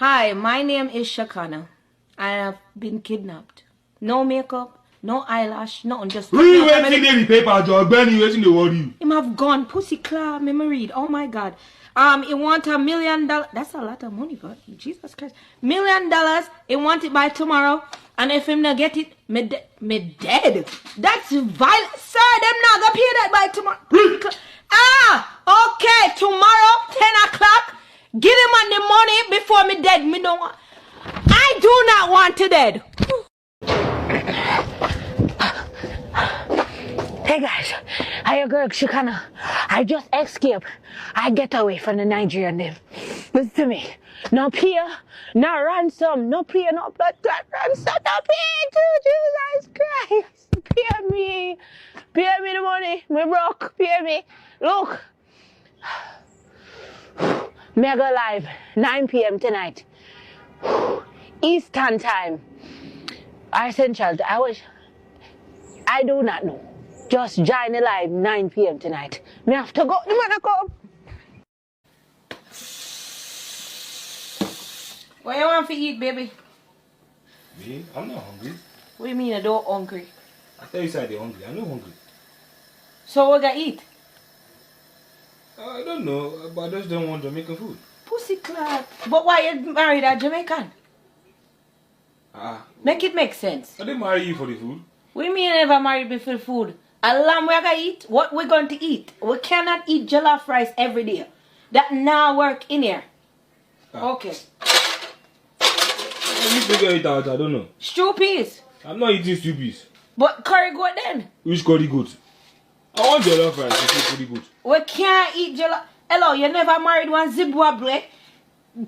Hi, my name is Shakana. I have been kidnapped. No makeup, no eyelash, nothing. Just read waiting in the paper, Joe. Benny waiting the worry. Him have gone pussy claw. Me read. Oh my God. He want $1 million. That's a lot of money, God. Jesus Christ. $1 million. He want it by tomorrow. And if him not get it, me dead. That's violent, sir. Them not gonna pay that by tomorrow. Okay. Tomorrow, 10 o'clock. Give him on the money before me dead. Me don't want. I do not want to dead. Hey guys, I your girl Shikana. I just escaped. I get away from the Nigerian them. Listen to me. No peer, no ransom, no peer, no blood clot ransom, no peer to Jesus Christ. Pay me the money. Me broke. Pay me. Look. Mega live, 9 p.m. tonight. Eastern time. Our Central. I do not know. Just join the live 9 p.m. tonight. Me have to go. You wanna come? What you want to eat, baby? Me? I'm not hungry. What do you mean you don't hungry? I tell you said they're hungry. I'm not hungry. So what gonna eat? I don't know, but I just don't want Jamaican food. Pussy clap. But why you married a Jamaican? Make it make sense. I didn't marry you for the food. What do you mean you never married me for food? A lamb we're gonna eat? What we're going to eat? We cannot eat jollof rice every day. That now work in here. Okay. You figure it out, I don't know. Stew peas. I'm not eating stew peas. But curry goat then? Which curry goat? I want jollof rice, you say curry goat. We can't eat jollof. Hello, you never married one Zimbabwe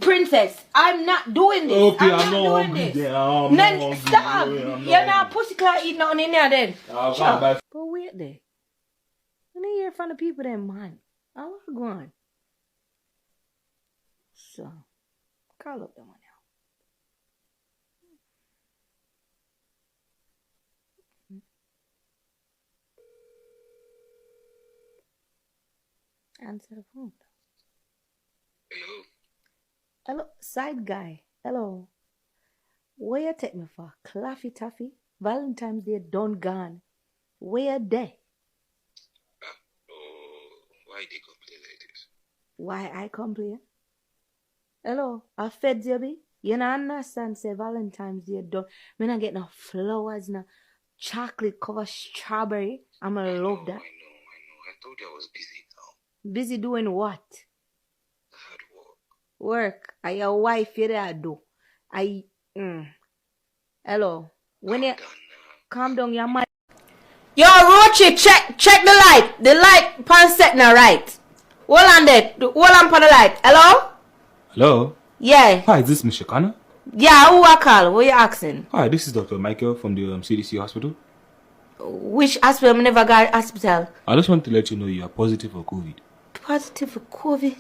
princess. I'm not doing this. Okay, I'm not hungry doing this. then. I'm not hungry. Stop. You're not pussy clap eating nothing in there then. Sure. But wait there. When I hear from the people then, man, I want to go on. So, call up the one now. Answer the phone. Hello? Hello, side guy. Hello. Where you take me for? Claffy Taffy? Valentine's Day done gone. Where they? Why they complain like this? Why I complain? Hello, I fed you be? You know understand say Valentine's Day done. Me not get no flowers, no chocolate covered strawberry. I'ma love that. I know. I told you I was busy now. Busy doing what? Hard work. Work. I your wife you there do. Hello. When you calm down your mind. Yo, Rochi, check the light. The light pan set now right. Hold on there. Hold on for the light. Hello? Hello? Yeah. Hi, is this Miss Shakana? Yeah, who I call? What you asking? Hi, this is Dr. Michael from the CDC hospital. Which hospital? I never got hospital. I just want to let you know you are positive for COVID. Positive for COVID?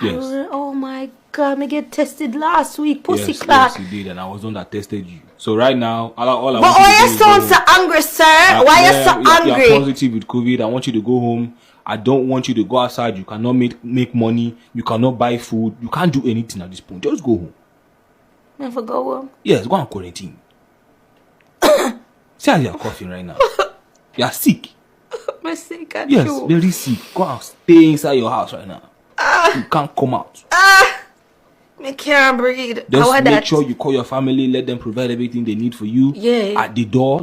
Yes. Oh my God, me get tested last week. Pussy Yes, class. you did, and I was the one that tested you. So right now, all I But want you why to you do is sound go so home. angry, sir? Why you so angry? You're positive with COVID. I want you to go home. I don't want you to go outside. You cannot make money. You cannot buy food. You can't do anything at this point. Just go home. Never go home. Yes, go and quarantine. See how you're coughing right now. You're sick. I'm sick. Yes, very sick. Go and stay inside your house right now. You can't come out. I can't breathe. Just make sure you call your family. Let them provide everything they need for you. Yeah. At the door.